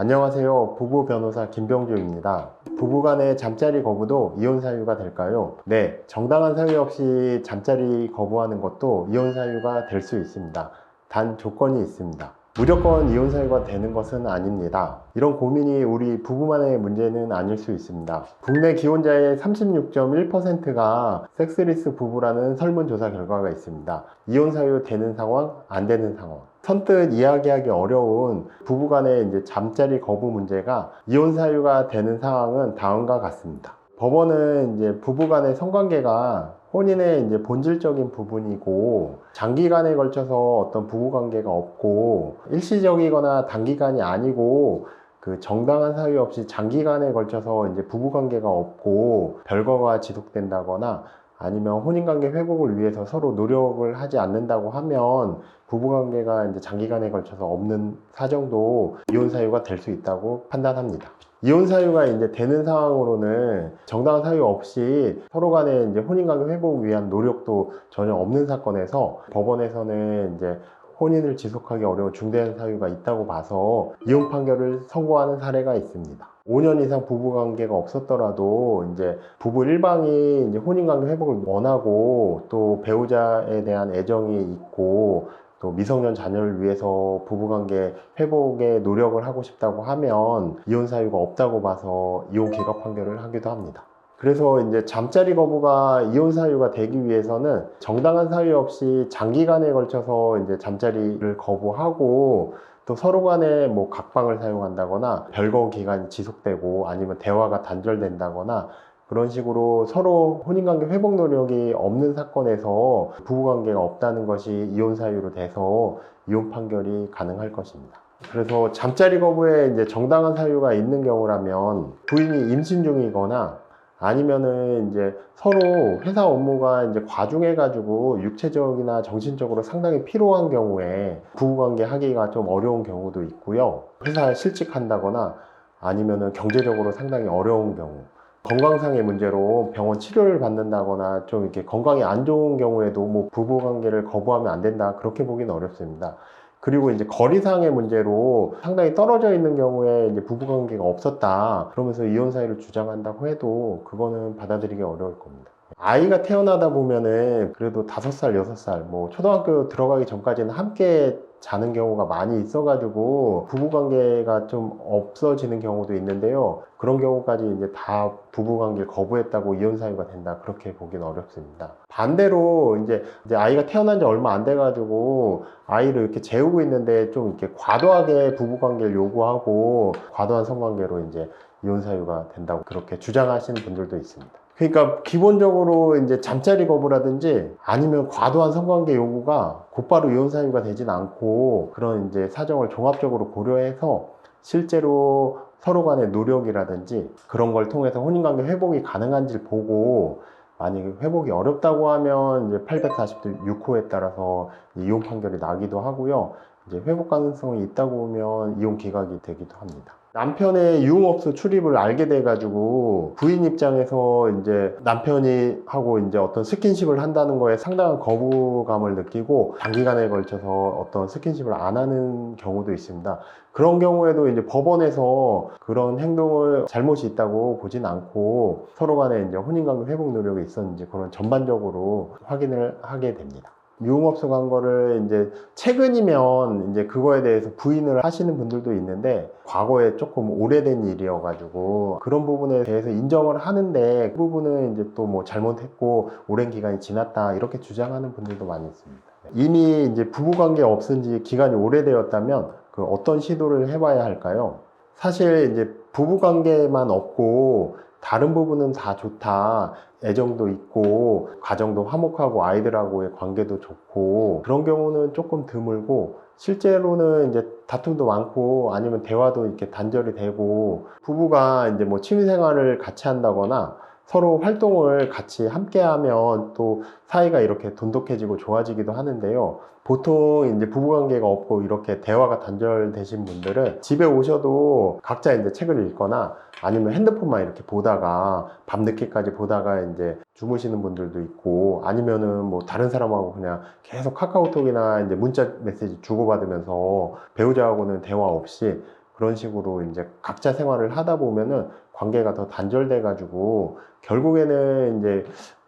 안녕하세요. 부부 변호사 김병주입니다. 부부간의 잠자리 거부도 이혼 사유가 될까요? 네, 정당한 사유 없이 잠자리 거부하는 것도 이혼 사유가 될 수 있습니다. 단 조건이 있습니다. 무조건 이혼 사유가 되는 것은 아닙니다. 이런 고민이 우리 부부만의 문제는 아닐 수 있습니다. 국내 기혼자의 36.1%가 섹스리스 부부라는 설문조사 결과가 있습니다. 이혼 사유 되는 상황, 안 되는 상황. 선뜻 이야기하기 어려운 부부간의 이제 잠자리 거부 문제가 이혼 사유가 되는 상황은 다음과 같습니다. 법원은 이제 부부간의 성관계가 혼인의 이제 본질적인 부분이고 장기간에 걸쳐서 어떤 부부관계가 없고 일시적이거나 단기간이 아니고 그 정당한 사유 없이 장기간에 걸쳐서 이제 부부관계가 없고 별거가 지속된다거나 아니면 혼인관계 회복을 위해서 서로 노력을 하지 않는다고 하면 부부관계가 이제 장기간에 걸쳐서 없는 사정도 이혼 사유가 될 수 있다고 판단합니다. 이혼 사유가 이제 되는 상황으로는 정당한 사유 없이 서로 간에 이제 혼인관계 회복을 위한 노력도 전혀 없는 사건에서 법원에서는 이제 혼인을 지속하기 어려운 중대한 사유가 있다고 봐서 이혼 판결을 선고하는 사례가 있습니다. 5년 이상 부부관계가 없었더라도 이제 부부 일방이 이제 혼인관계 회복을 원하고 또 배우자에 대한 애정이 있고 또 미성년 자녀를 위해서 부부관계 회복에 노력을 하고 싶다고 하면 이혼 사유가 없다고 봐서 이혼 기각 판결을 하기도 합니다. 그래서 이제 잠자리 거부가 이혼 사유가 되기 위해서는 정당한 사유 없이 장기간에 걸쳐서 이제 잠자리를 거부하고 또 서로 간에 뭐 각방을 사용한다거나 별거 기간이 지속되고 아니면 대화가 단절된다거나 그런 식으로 서로 혼인관계 회복 노력이 없는 사건에서 부부관계가 없다는 것이 이혼 사유로 돼서 이혼 판결이 가능할 것입니다. 그래서 잠자리 거부에 이제 정당한 사유가 있는 경우라면 부인이 임신 중이거나 아니면은 이제 서로 회사 업무가 이제 과중해가지고 육체적이나 정신적으로 상당히 피로한 경우에 부부관계 하기가 좀 어려운 경우도 있고요. 회사에 실직한다거나 아니면은 경제적으로 상당히 어려운 경우. 건강상의 문제로 병원 치료를 받는다거나 좀 이렇게 건강이 안 좋은 경우에도 뭐 부부관계를 거부하면 안 된다 그렇게 보기는 어렵습니다. 그리고 이제 거리상의 문제로 상당히 떨어져 있는 경우에 이제 부부관계가 없었다 그러면서 이혼 사유를 주장한다고 해도 그거는 받아들이기 어려울 겁니다. 아이가 태어나다 보면은 그래도 5살, 6살 뭐 초등학교 들어가기 전까지는 함께 자는 경우가 많이 있어가지고 부부관계가 좀 없어지는 경우도 있는데요. 그런 경우까지 이제 다 부부관계를 거부했다고 이혼 사유가 된다 그렇게 보기는 어렵습니다. 반대로 이제 아이가 태어난 지 얼마 안 돼가지고 아이를 이렇게 재우고 있는데 좀 이렇게 과도하게 부부관계를 요구하고 과도한 성관계로 이제 이혼 사유가 된다고 그렇게 주장하시는 분들도 있습니다. 그러니까 기본적으로 이제 잠자리 거부라든지 아니면 과도한 성관계 요구가 곧바로 이혼 사유가 되진 않고 그런 이제 사정을 종합적으로 고려해서 실제로 서로 간의 노력이라든지 그런 걸 통해서 혼인관계 회복이 가능한지를 보고 만약에 회복이 어렵다고 하면 이제 840도 6호에 따라서 이혼 판결이 나기도 하고요. 이제 회복 가능성이 있다고 보면 이혼 기각이 되기도 합니다. 남편의 유흥업소 출입을 알게 돼가지고 부인 입장에서 이제 남편이 하고 이제 어떤 스킨십을 한다는 거에 상당한 거부감을 느끼고 단기간에 걸쳐서 어떤 스킨십을 안 하는 경우도 있습니다. 그런 경우에도 이제 법원에서 그런 행동을 잘못이 있다고 보진 않고 서로 간에 이제 혼인관계 회복 노력이 있었는지 그런 전반적으로 확인을 하게 됩니다. 유흥업소 간 거를 이제 최근이면 이제 그거에 대해서 부인을 하시는 분들도 있는데 과거에 조금 오래된 일이어가지고 그런 부분에 대해서 인정을 하는데 그 부분은 이제 또 뭐 잘못했고 오랜 기간이 지났다 이렇게 주장하는 분들도 많이 있습니다. 이미 이제 부부관계 없은 지 기간이 오래되었다면 그 어떤 시도를 해봐야 할까요? 사실 이제 부부관계만 없고 다른 부분은 다 좋다. 애정도 있고 가정도 화목하고 아이들하고의 관계도 좋고 그런 경우는 조금 드물고 실제로는 이제 다툼도 많고 아니면 대화도 이렇게 단절이 되고 부부가 이제 뭐 취미생활을 같이 한다거나 서로 활동을 같이 함께 하면 또 사이가 이렇게 돈독해지고 좋아지기도 하는데요. 보통 이제 부부관계가 없고 이렇게 대화가 단절되신 분들은 집에 오셔도 각자 이제 책을 읽거나 아니면 핸드폰만 이렇게 보다가 밤늦게까지 보다가 이제 주무시는 분들도 있고 아니면은 뭐 다른 사람하고 그냥 계속 카카오톡이나 이제 문자 메시지 주고받으면서 배우자하고는 대화 없이 그런 식으로 이제 각자 생활을 하다 보면은 관계가 더 단절돼 가지고 결국에는 이제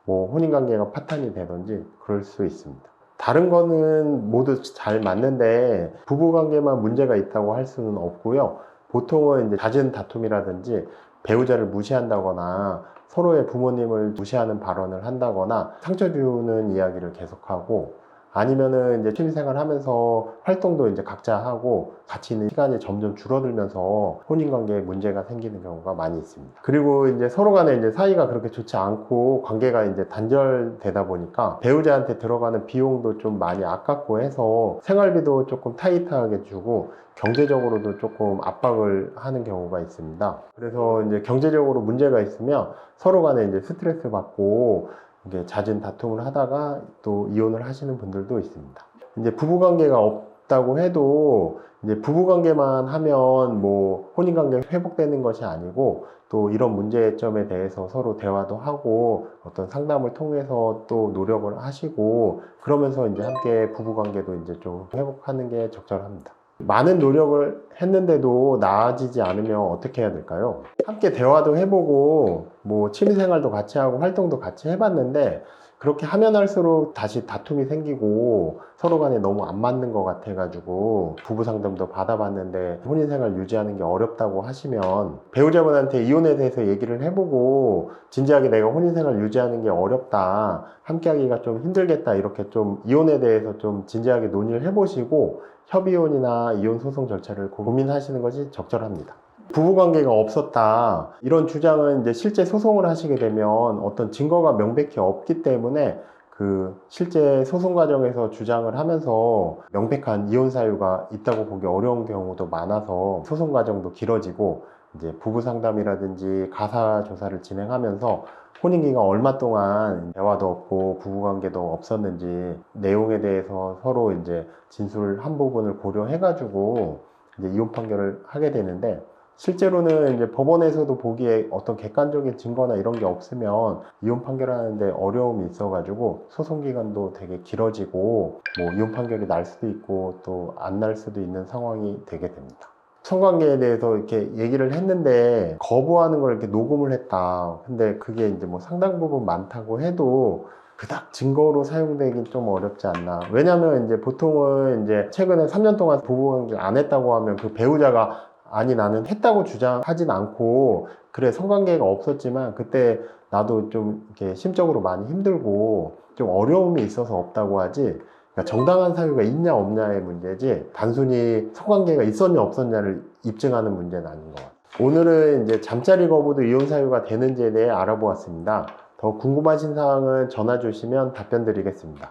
뭐 혼인관계가 파탄이 되든지 그럴 수 있습니다. 다른 거는 모두 잘 맞는데 부부관계만 문제가 있다고 할 수는 없고요. 보통은 이제 잦은 다툼이라든지 배우자를 무시한다거나 서로의 부모님을 무시하는 발언을 한다거나 상처 주는 이야기를 계속하고 아니면은 이제 취미생활 하면서 활동도 이제 각자 하고 같이 있는 시간이 점점 줄어들면서 혼인관계에 문제가 생기는 경우가 많이 있습니다. 그리고 이제 서로 간에 이제 사이가 그렇게 좋지 않고 관계가 이제 단절되다 보니까 배우자한테 들어가는 비용도 좀 많이 아깝고 해서 생활비도 조금 타이트하게 주고 경제적으로도 조금 압박을 하는 경우가 있습니다. 그래서 이제 경제적으로 문제가 있으면 서로 간에 이제 스트레스 받고 이게 잦은 다툼을 하다가 또 이혼을 하시는 분들도 있습니다. 이제 부부관계가 없다고 해도 이제 부부관계만 하면 뭐 혼인관계 회복되는 것이 아니고 또 이런 문제점에 대해서 서로 대화도 하고 어떤 상담을 통해서 또 노력을 하시고 그러면서 이제 함께 부부관계도 이제 좀 회복하는 게 적절합니다. 많은 노력을 했는데도 나아지지 않으면 어떻게 해야 될까요? 함께 대화도 해보고 뭐 취미생활도 같이 하고 활동도 같이 해봤는데 그렇게 하면 할수록 다시 다툼이 생기고 서로 간에 너무 안 맞는 것 같아가지고 부부 상담도 받아봤는데 혼인생활 유지하는 게 어렵다고 하시면 배우자분한테 이혼에 대해서 얘기를 해보고 진지하게 내가 혼인생활 유지하는 게 어렵다, 함께하기가 좀 힘들겠다, 이렇게 좀 이혼에 대해서 좀 진지하게 논의를 해보시고 협의혼이나 이혼 소송 절차를 고민하시는 것이 적절합니다. 부부관계가 없었다, 이런 주장은 이제 실제 소송을 하시게 되면 어떤 증거가 명백히 없기 때문에 그 실제 소송 과정에서 주장을 하면서 명백한 이혼 사유가 있다고 보기 어려운 경우도 많아서 소송 과정도 길어지고 이제 부부 상담이라든지 가사 조사를 진행하면서 혼인기간 얼마 동안 대화도 없고 부부관계도 없었는지 내용에 대해서 서로 이제 진술 한 부분을 고려해가지고 이제 이혼 판결을 하게 되는데 실제로는 이제 법원에서도 보기에 어떤 객관적인 증거나 이런 게 없으면 이혼 판결하는데 어려움이 있어가지고 소송 기간도 되게 길어지고 뭐 이혼 판결이 날 수도 있고 또 안 날 수도 있는 상황이 되게 됩니다. 성관계에 대해서 이렇게 얘기를 했는데 거부하는 걸 이렇게 녹음을 했다. 근데 그게 이제 뭐 상당 부분 많다고 해도 그닥 증거로 사용되긴 좀 어렵지 않나. 왜냐면 이제 보통은 이제 최근에 3년 동안 부부관계 안 했다고 하면 그 배우자가 아니 나는 했다고 주장하진 않고 그래 성관계가 없었지만 그때 나도 좀 이렇게 심적으로 많이 힘들고 좀 어려움이 있어서 없다고 하지, 그러니까 정당한 사유가 있냐 없냐의 문제지 단순히 성관계가 있었냐 없었냐를 입증하는 문제는 아닌 것 같아요. 오늘은 이제 잠자리 거부도 이혼 사유가 되는지에 대해 알아보았습니다. 더 궁금하신 사항은 전화 주시면 답변 드리겠습니다.